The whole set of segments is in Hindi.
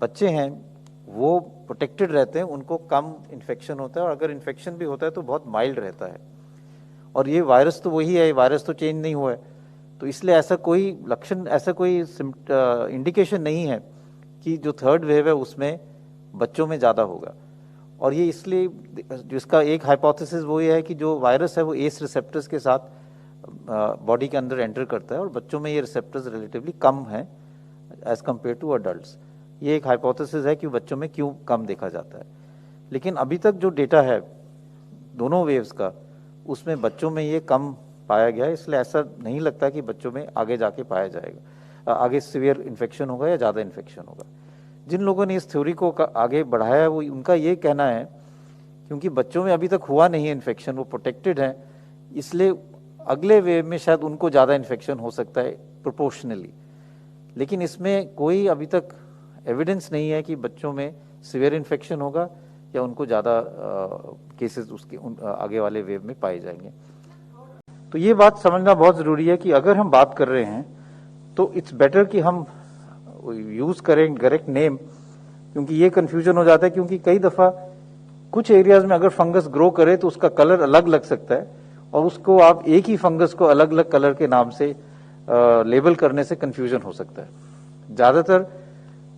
बच्चे हैं वो प्रोटेक्टेड रहते हैं, उनको कम इन्फेक्शन होता है, और अगर इन्फेक्शन भी होता है तो बहुत माइल्ड रहता है। और ये वायरस तो वही है, वायरस तो चेंज नहीं हुआ है, तो इसलिए ऐसा कोई लक्षण, ऐसा कोई इंडिकेशन नहीं है कि जो थर्ड वेव है उसमें बच्चों में ज़्यादा होगा। और ये इसलिए, जिसका एक हाइपोथेसिस वो ये है कि जो वायरस है वो एस रिसेप्टर्स के साथ बॉडी के अंदर एंटर करता है, और बच्चों में ये रिसेप्टर्स रिलेटिवली कम हैं एज कम्पेयर टू अडल्ट्स। ये एक हाइपोथेसिस है कि बच्चों में क्यों कम देखा जाता है। लेकिन अभी तक जो डेटा है दोनों वेव्स का, उसमें बच्चों में ये कम पाया गया है, इसलिए ऐसा नहीं लगता कि बच्चों में आगे जाके पाया जाएगा, आगे सीवियर इन्फेक्शन होगा या ज़्यादा इन्फेक्शन होगा। जिन लोगों ने इस थ्योरी को आगे बढ़ाया है वो, उनका ये कहना है क्योंकि बच्चों में अभी तक हुआ नहीं है इन्फेक्शन, वो प्रोटेक्टेड हैं, इसलिए अगले वेव में शायद उनको ज़्यादा इन्फेक्शन हो सकता है प्रोपोर्शनली। लेकिन इसमें कोई अभी तक एविडेंस नहीं है कि बच्चों में सीवियर इन्फेक्शन होगा या उनको ज़्यादा केसेस उसके आगे वाले वेव में पाए जाएंगे। तो ये बात समझना बहुत ज़रूरी है कि अगर हम बात कर रहे हैं तो इट्स बेटर कि हम यूज़ करें करेक्ट नेम, क्योंकि ये कन्फ्यूजन हो जाता है, क्योंकि कई दफ़ा कुछ एरियाज में अगर फंगस ग्रो करे तो उसका कलर अलग लग सकता है, और उसको आप एक ही फंगस को अलग अलग कलर के नाम से लेबल करने से कन्फ्यूजन हो सकता है। ज़्यादातर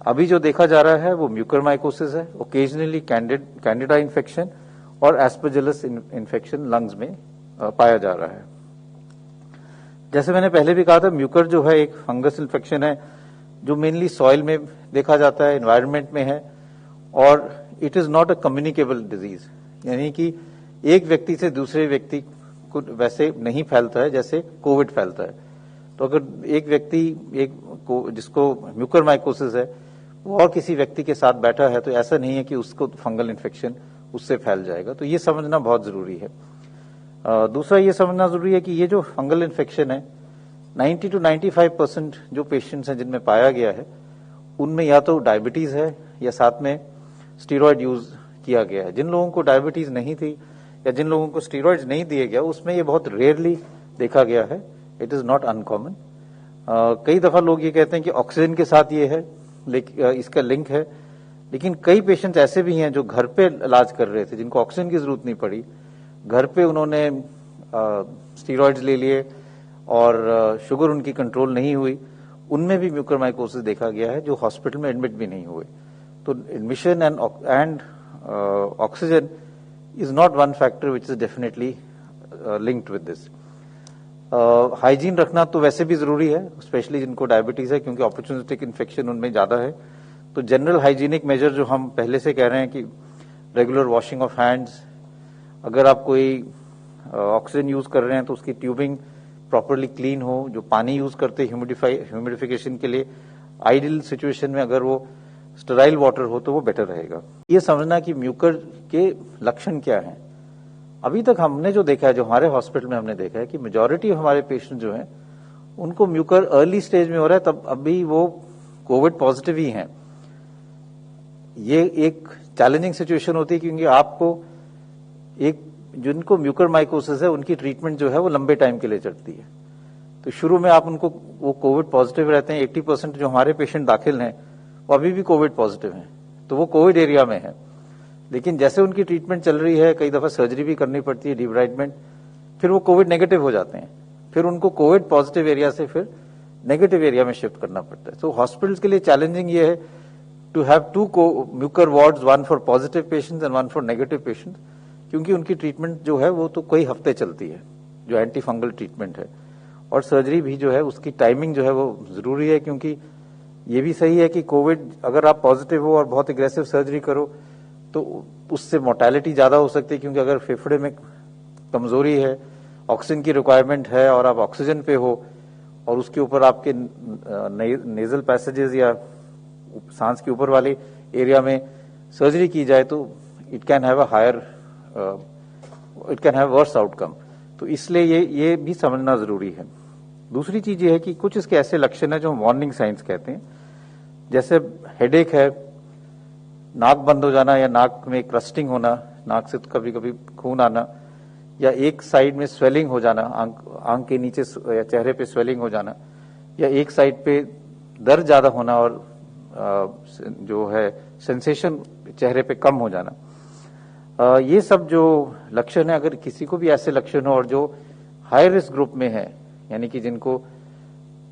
अभी जो देखा जा रहा है वो म्यूकरमाइकोसिस है, ओकेजनली कैंडिडा इन्फेक्शन और एस्परजिलस इन्फेक्शन लंग्स में पाया जा रहा है। जैसे मैंने पहले भी कहा था, म्यूकर जो है एक फंगस इन्फेक्शन है जो मेनली सॉइल में देखा जाता है, एनवायरनमेंट में है, और it is not a communicable disease, यानी कि एक व्यक्ति से दूसरे व्यक्ति को वैसे नहीं फैलता है जैसे कोविड फैलता है। तो अगर एक व्यक्ति जिसको म्यूकरमाइकोसिस है वो और किसी व्यक्ति के साथ बैठा है तो ऐसा नहीं है कि उसको फंगल इन्फेक्शन उससे फैल जाएगा, तो ये समझना बहुत जरूरी है। दूसरा ये समझना जरूरी है कि ये जो फंगल इन्फेक्शन है 90 to 95% जो पेशेंट्स हैं जिनमें पाया गया है उनमें या तो डायबिटीज है या साथ में स्टीरॉयड यूज किया गया है। जिन लोगों को डायबिटीज नहीं थी या जिन लोगों को स्टीरॉयड्स नहीं दिए गया उसमें ये बहुत रेयरली देखा गया है, इट इज नॉट अनकॉमन। कई दफा लोग ये कहते हैं कि ऑक्सीजन के साथ ये है, इसका लिंक है, लेकिन कई पेशेंट्स ऐसे भी हैं जो घर पे इलाज कर रहे थे जिनको ऑक्सीजन की जरूरत नहीं पड़ी, घर पे उन्होंने स्टीरॉयड्स ले लिए और शुगर उनकी कंट्रोल नहीं हुई, उनमें भी म्यूकरमाइकोसिस देखा गया है जो हॉस्पिटल में एडमिट भी नहीं हुए। तो admission and oxygen is not one factor which is definitely linked with this. Hygiene रखना तो वैसे भी जरूरी है, स्पेशली जिनको डायबिटीज है, क्योंकि अपॉर्चुनिस्टिक इन्फेक्शन उनमें ज्यादा है। तो जनरल हाइजीनिक मेजर जो हम पहले से कह रहे हैं कि रेगुलर वॉशिंग ऑफ हैंड्स, अगर आप कोई ऑक्सीजन यूज कर रहे हैं तो उसकी ट्यूबिंग प्रॉपरली क्लीन हो, जो पानी यूज करते हैं ह्यूमिडिफिकेशन के लिए आइडियल सिचुएशन में अगर वो स्टेराइल वाटर हो तो वो बेटर रहेगा। ये समझना कि म्यूकर के लक्षण क्या हैं। अभी तक हमने जो देखा है, जो हमारे हॉस्पिटल में हमने देखा है कि मेजॉरिटी हमारे पेशेंट जो हैं उनको म्यूकर अर्ली स्टेज में हो रहा है, तब अभी वो कोविड पॉजिटिव ही हैं। ये एक चैलेंजिंग सिचुएशन होती है क्योंकि आपको एक जिनको म्यूकर माइकोसिस है उनकी ट्रीटमेंट जो है वो लंबे टाइम के लिए चलती है। तो शुरू में आप उनको, वो कोविड पॉजिटिव रहते हैं, 80% जो हमारे पेशेंट दाखिल हैं वो अभी भी कोविड पॉजिटिव हैं, तो वो कोविड एरिया में है। लेकिन जैसे उनकी ट्रीटमेंट चल रही है, कई दफा सर्जरी भी करनी पड़ती है, डिब्राइडमेंट, फिर वो कोविड नेगेटिव हो जाते हैं, फिर उनको कोविड पॉजिटिव एरिया से फिर नेगेटिव एरिया में शिफ्ट करना पड़ता है। तो हॉस्पिटल्स के लिए चैलेंजिंग ये है to have 2 mucor wards, 1 for positive patients and 1 for negative patients, क्योंकि उनकी ट्रीटमेंट जो है वो तो कई हफ्ते चलती है, जो एंटी फंगल ट्रीटमेंट है। और सर्जरी भी जो है उसकी टाइमिंग जो है वो जरूरी है, क्योंकि ये भी सही है कि कोविड अगर आप पॉजिटिव हो और बहुत एग्रेसिव सर्जरी करो तो उससे मोर्टेलिटी ज्यादा हो सकती है, क्योंकि अगर फेफड़े में कमजोरी है, ऑक्सीजन की रिक्वायरमेंट है और आप ऑक्सीजन पे हो और उसके ऊपर आपके नेजल पैसेजेस या सांस के ऊपर वाले एरिया में सर्जरी की जाए तो it can have worse outcome. तो इसलिए ये भी समझना जरूरी है। दूसरी चीज ये है कि कुछ इसके ऐसे लक्षण है जो वार्निंग साइंस कहते हैं, जैसे हेडेक है, नाक बंद हो जाना या नाक में क्रस्टिंग होना, नाक से कभी कभी खून आना, या एक साइड में स्वेलिंग हो जाना, आंख के नीचे या चेहरे पे स्वेलिंग हो जाना, या एक साइड पे दर्द ज्यादा होना और जो है सेंसेशन चेहरे पे कम हो जाना, ये सब जो लक्षण है, अगर किसी को भी ऐसे लक्षण हो और जो हाई रिस्क ग्रुप में है, यानी कि जिनको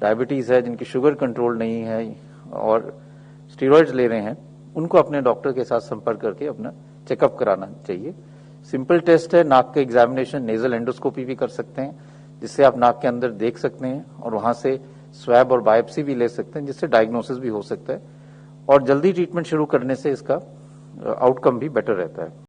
डायबिटीज है, जिनकी शुगर कंट्रोल नहीं है और स्टीरॉइड्स ले रहे हैं, उनको अपने डॉक्टर के साथ संपर्क करके अपना चेकअप कराना चाहिए। सिंपल टेस्ट है, नाक का एग्जामिनेशन, नेजल एंडोस्कोपी भी कर सकते हैं, जिससे आप नाक के अंदर देख सकते हैं और वहां से स्वैब और बायोप्सी भी ले सकते हैं, जिससे डायग्नोसिस भी हो सकता है और जल्दी ट्रीटमेंट शुरू करने से इसका आउटकम भी बेटर रहता है।